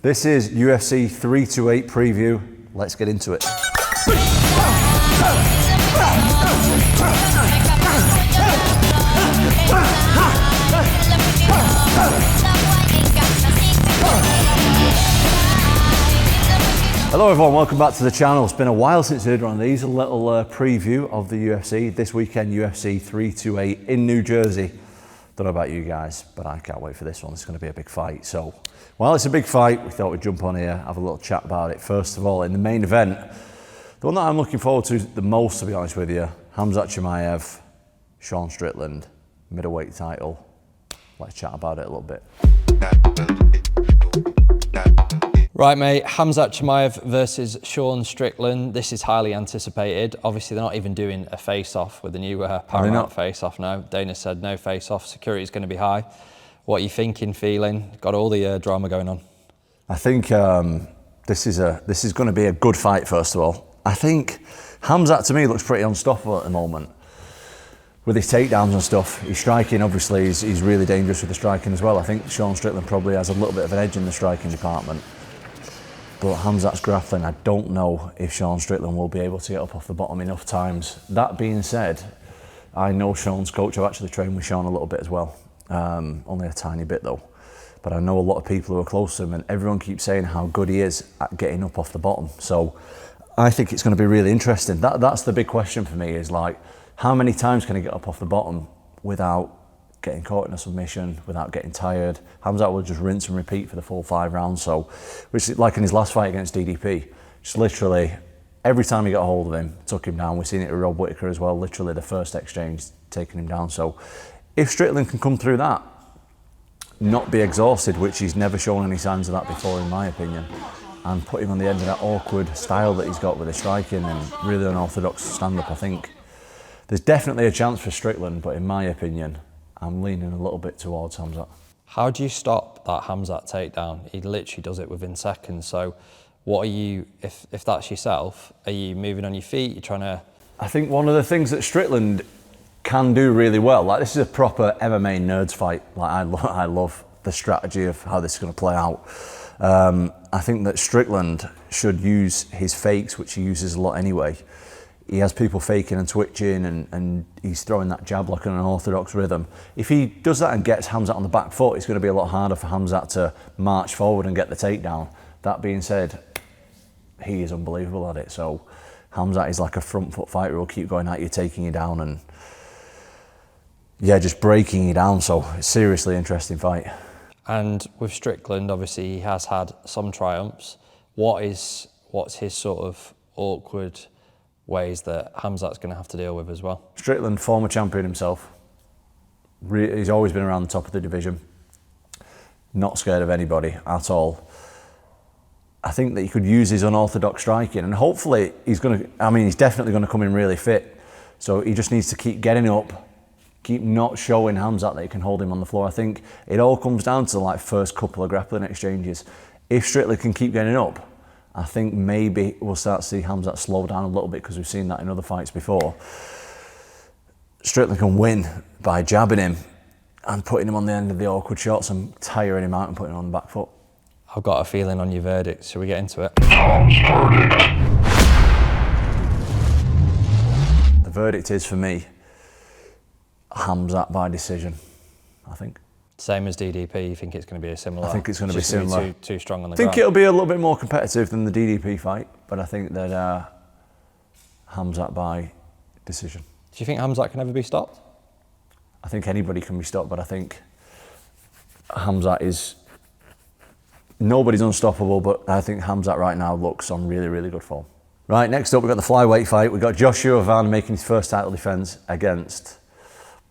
This is UFC 328 preview. Let's get into it. Hello everyone, welcome back to the channel. It's been a while since we did one of these. A little preview of the UFC. This weekend, UFC 328 in New Jersey. Don't know about you guys, but I can't wait for this one. It's going to be a big fight. So, while it's a big fight, we thought we'd jump on here, have a little chat about it. First of all, in the main event, the one that I'm looking forward to the most, to be honest with you, Khamzat Chimaev, Sean Strickland, middleweight title. Let's chat about it a little bit. Right, mate, Khamzat Chimaev versus Sean Strickland. This is highly anticipated. Obviously, they're not even doing a face-off with the new Paramount face-off now. Dana said no face-off, security is going to be high. What are you thinking, feeling? Got all the drama going on. I think this is going to be a good fight, first of all. I think Khamzat, to me, looks pretty unstoppable at the moment. With his takedowns and stuff, his striking, obviously, he's really dangerous with the striking as well. I think Sean Strickland probably has a little bit of an edge in the striking department. But Khamzat's grappling, I don't know if Sean Strickland will be able to get up off the bottom enough times. That being said, I know Sean's coach. I've actually trained with Sean a little bit as well. Only a tiny bit though. But I know a lot of people who are close to him, and everyone keeps saying how good he is at getting up off the bottom. So I think it's going to be really interesting. That's the big question for me, is like, how many times can he get up off the bottom without getting caught in a submission, without getting tired? Khamzat will just rinse and repeat for the full 5 rounds. So, which is like in his last fight against DDP, just literally every time he got a hold of him, took him down. We've seen it with Rob Whittaker as well, literally the first exchange, taking him down. So if Strickland can come through that, not be exhausted, which he's never shown any signs of that before in my opinion, and put him on the end of that awkward style that he's got with his striking and really unorthodox stand-up, I think there's definitely a chance for Strickland, but in my opinion, I'm leaning a little bit towards Khamzat. How do you stop that Khamzat takedown? He literally does it within seconds. So what are you, if that's yourself, are you moving on your feet? You're trying to... I think one of the things that Strickland can do really well, like this is a proper MMA nerds fight. Like I love the strategy of how this is going to play out. I think that Strickland should use his fakes, which he uses a lot anyway. He has people faking and twitching, and he's throwing that jab like an unorthodox rhythm. If he does that and gets Khamzat on the back foot, it's going to be a lot harder for Khamzat to march forward and get the takedown. That being said, he is unbelievable at it. So Khamzat is like a front foot fighter who'll keep going at you, taking you down, and yeah, just breaking you down. So it's a seriously interesting fight. And with Strickland, obviously he has had some triumphs. What's his sort of awkward ways that Khamzat's going to have to deal with as well? Strickland, former champion himself. He's always been around the top of the division. Not scared of anybody at all. I think that he could use his unorthodox striking, and hopefully he's definitely going to come in really fit. So he just needs to keep getting up, keep not showing Khamzat that he can hold him on the floor. I think it all comes down to the like first couple of grappling exchanges. If Strickland can keep getting up, I think maybe we'll start to see Khamzat slow down a little bit, because we've seen that in other fights before. Strickland can win by jabbing him and putting him on the end of the awkward shots and tiring him out and putting him on the back foot. I've got a feeling on your verdict. Shall we get into it? Tom's verdict. The verdict is, for me, Khamzat by decision, I think. Same as DDP, you think it's going to be a similar? I think it's going to be similar. Too strong on the ground. I think ground. it'll be a little bit more competitive than the DDP fight, but I think that Khamzat by decision. Do you think Khamzat can ever be stopped? I think anybody can be stopped, but I think Khamzat is... Nobody's unstoppable, but I think Khamzat right now looks on really, really good form. Right, next up we've got the flyweight fight. We've got Joshua Van making his first title defence against...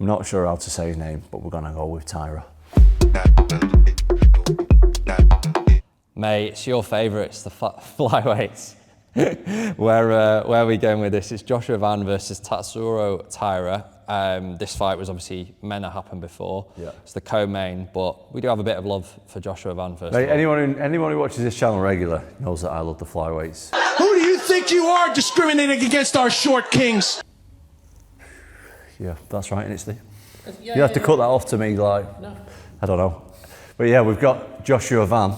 I'm not sure how to say his name, but we're going to go with Taira. Mate, it's your favourites, the flyweights. Where are we going with this? It's Joshua Van versus Tatsuro Taira. This fight was obviously meant to happen before. Yeah. It's the co-main, but we do have a bit of love for Joshua Van first. Mate, anyone who watches this channel regular knows that I love the flyweights. Who do you think you are, discriminating against our short kings? Yeah, that's right, isn't it, Steve? You have to cut that off to me, like, no. I don't know. But yeah, we've got Joshua Van,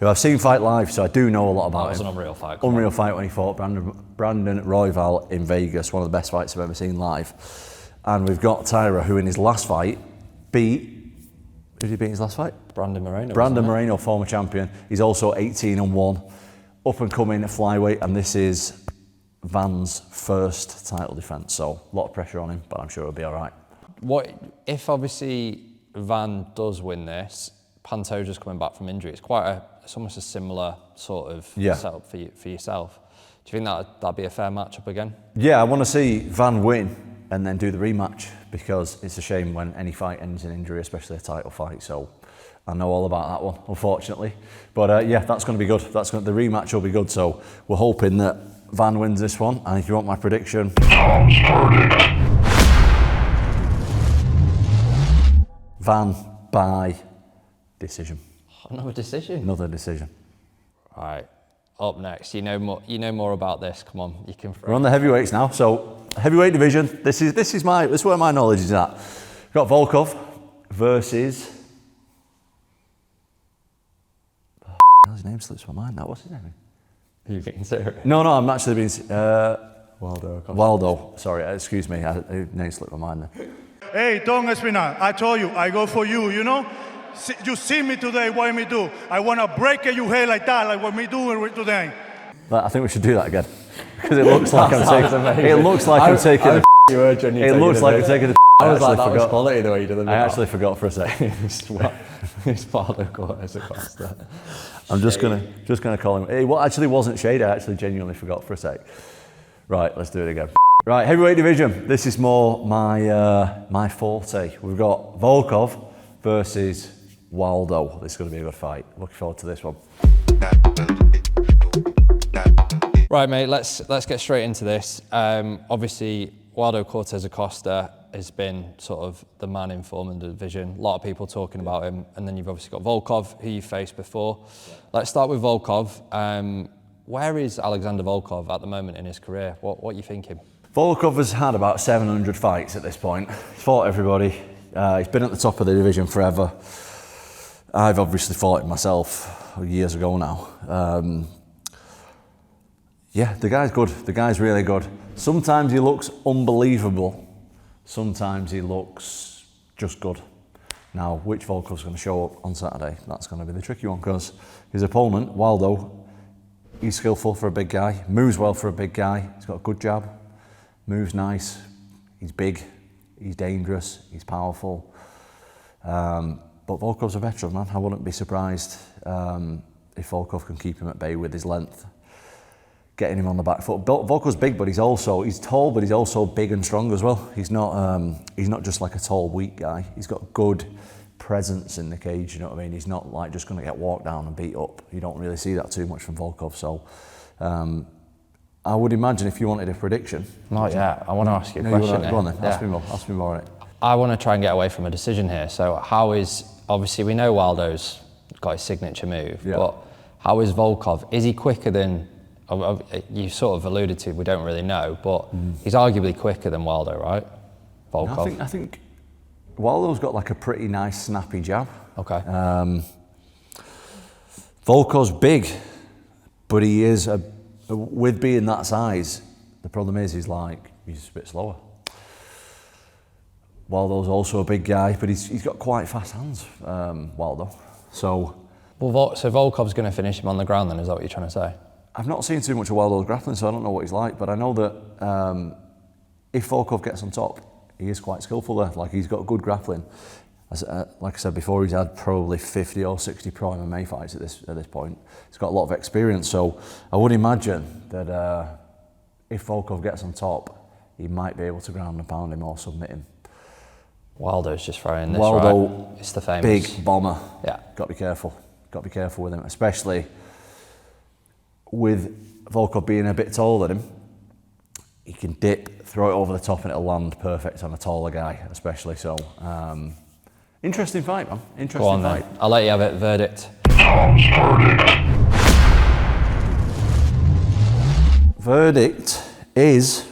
who I've seen fight live, so I do know a lot about him. That was an unreal fight. Unreal fight when he fought Brandon Royval in Vegas, one of the best fights I've ever seen live. And we've got Taira, who in his last fight beat, who did he beat in his last fight? Brandon Moreno. Brandon Moreno, former champion. He's also 18-1, up and coming at flyweight, and this is Van's first title defence, so a lot of pressure on him, but I'm sure he'll be all right. What if obviously Van does win this? Pantoja's coming back from injury. It's almost a similar sort of setup for yourself. Do you think that'd be a fair matchup again? Yeah, I want to see Van win and then do the rematch, because it's a shame when any fight ends in injury, especially a title fight. So I know all about that one, unfortunately. But yeah, that's going to be good. The rematch will be good. So we're hoping that Van wins this one. And if you want my prediction, Van by decision. Another decision. Another decision. Right. Up next, you know more about this. Come on, you can. We're on the heavyweights now. So heavyweight division. This is where my knowledge is at. We've got Volkov versus. His name slips my mind now. What's his name? Are you being serious? No, I'm actually being. Waldo. Sorry, excuse me. His name slipped my mind there. Hey, Tom Aspinall, I told you, I go for you, you know? You see me today, what me do? I want to break your head like that, like what me do today. I think we should do that again. Because it looks like I'm taking. It looks like I'm taking. It looks like I'm taking. I was like, that was quality the way you did it. I actually forgot for a second. It's part of Cortez-Acosta. I'm just gonna call him. It actually wasn't shade. I actually genuinely forgot for a sec. Right, let's do it again. Right, heavyweight division. This is more my forte. We've got Volkov versus Waldo. This is going to be a good fight. Looking forward to this one. Right, mate. Let's get straight into this. Obviously, Waldo Cortez-Acosta has been sort of the man in form in the division. A lot of people talking about him, and then you've obviously got Volkov, who you faced before. Let's start with Volkov. Where is Alexander Volkov at the moment in his career? What are you thinking? Volkov has had about 700 fights at this point. He's fought everybody. He's been at the top of the division forever. I've obviously fought him myself years ago now. Yeah, the guy's good. The guy's really good. Sometimes he looks unbelievable. Sometimes he looks just good. Now, which Volkov's going to show up on Saturday? That's going to be the tricky one, because his opponent, Waldo, he's skillful for a big guy, moves well for a big guy. He's got a good jab, moves nice. He's big, he's dangerous, he's powerful. But Volkov's a veteran, man. I wouldn't be surprised if Volkov can keep him at bay with his length, getting him on the back foot. Volkov's big, but he's tall, but he's also big and strong as well. He's not just like a tall, weak guy. He's got good presence in the cage, you know what I mean? He's not like just going to get walked down and beat up. You don't really see that too much from Volkov. So I would imagine if you wanted a prediction. Not yet. I want to ask you a question. Go on then, ask me more on it. I want to try and get away from a decision here. So obviously we know Waldo's got his signature move, but how is Volkov? Is he quicker than, you sort of alluded to, we don't really know, but he's arguably quicker than Waldo, right? Volkov. I think Waldo's got like a pretty nice snappy jab. Okay. Volkov's big, but he is, with being that size, the problem is he's a bit slower. Waldo's also a big guy, but he's got quite fast hands, Waldo. So Volkov's going to finish him on the ground then, is that what you're trying to say? I've not seen too much of Waldo's grappling, so I don't know what he's like, but I know that if Volkov gets on top, he is quite skillful there. Like, he's got good grappling. Like I said before, he's had probably 50 or 60 pro MMA fights at this point. He's got a lot of experience, so I would imagine that if Volkov gets on top, he might be able to ground and pound him or submit him. Waldo's just throwing this, Waldo, right? It's the famous big bomber. Yeah. Got to be careful. Got to be careful with him, especially with Volkov being a bit taller than him. He can dip, throw it over the top, and it'll land perfect on a taller guy, especially. So, interesting fight, man. Interesting fight. Then. I'll let you have it. Verdict. Verdict is,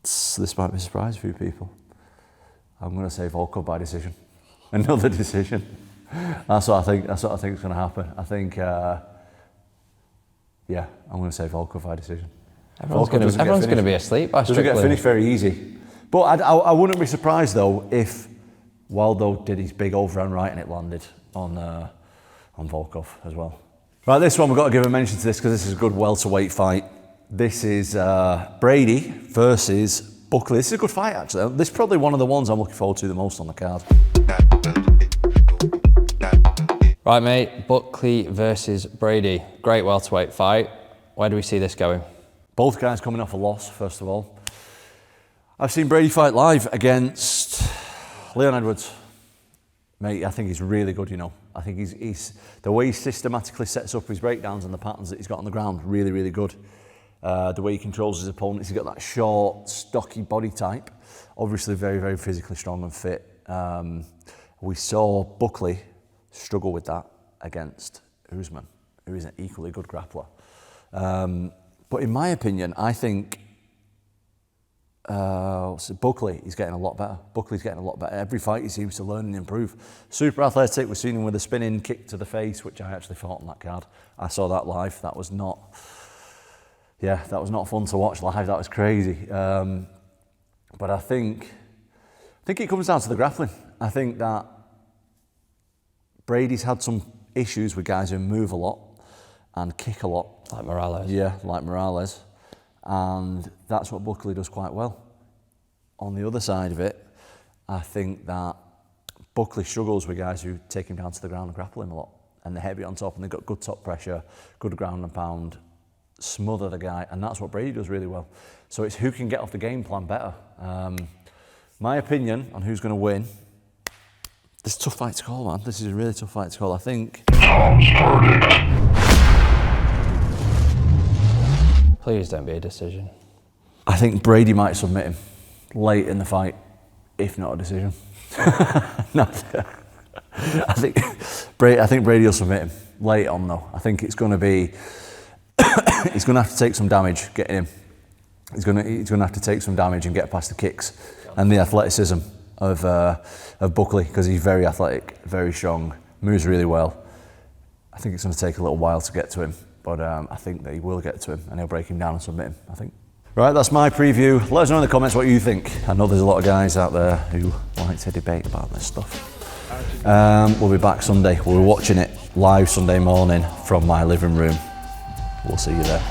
this might be a surprise for a few people, I'm going to say Volkov by decision. Another decision. That's what I think. That's what I think is going to happen. I think, yeah, I'm going to say Volkov by decision. Everyone's going to be asleep by Strickland. Doesn't get finished very easy. But I wouldn't be surprised though if Waldo did his big overhand right and it landed on Volkov as well. Right, this one we've got to give a mention to this because this is a good welterweight fight. This is Brady versus Buckley. This is a good fight actually. This is probably one of the ones I'm looking forward to the most on the card. Right, mate, Buckley versus Brady. Great welterweight fight. Where do we see this going? Both guys coming off a loss, first of all. I've seen Brady fight live against Leon Edwards. Mate, I think he's really good, you know. I think he's the way he systematically sets up his breakdowns and the patterns that he's got on the ground, really, really good. The way he controls his opponents, he's got that short, stocky body type. Obviously very, very physically strong and fit. We saw Buckley struggle with that against Usman, who is an equally good grappler. But in my opinion, I think Buckley is getting a lot better. Buckley's getting a lot better. Every fight he seems to learn and improve. Super athletic. We've seen him with a spinning kick to the face, which I actually fought on that card. I saw that live. That was not fun to watch live. That was crazy. But I think it comes down to the grappling. I think that Brady's had some issues with guys who move a lot and kick a lot. Like Morales. Yeah, like Morales. And that's what Buckley does quite well. On the other side of it, I think that Buckley struggles with guys who take him down to the ground and grapple him a lot. And they're heavy on top and they've got good top pressure, good ground and pound, smother the guy, and that's what Brady does really well. So it's who can get off the game plan better. My opinion on who's going to win, this is a tough fight to call, man. This is a really tough fight to call. I think... Please don't be a decision. I think Brady might submit him late in the fight, if not a decision. No, I think Brady will submit him late on though. I think it's going to be... he's going to have to take some damage getting him. He's going to have to take some damage and get past the kicks and the athleticism of Buckley, because he's very athletic, very strong, moves really well. I think it's going to take a little while to get to him, but I think that he will get to him and he'll break him down and submit him, I think. Right, that's my preview. Let us know in the comments what you think. I know there's a lot of guys out there who like to debate about this stuff. We'll be back Sunday. We'll be watching it live Sunday morning from my living room. We'll see you there.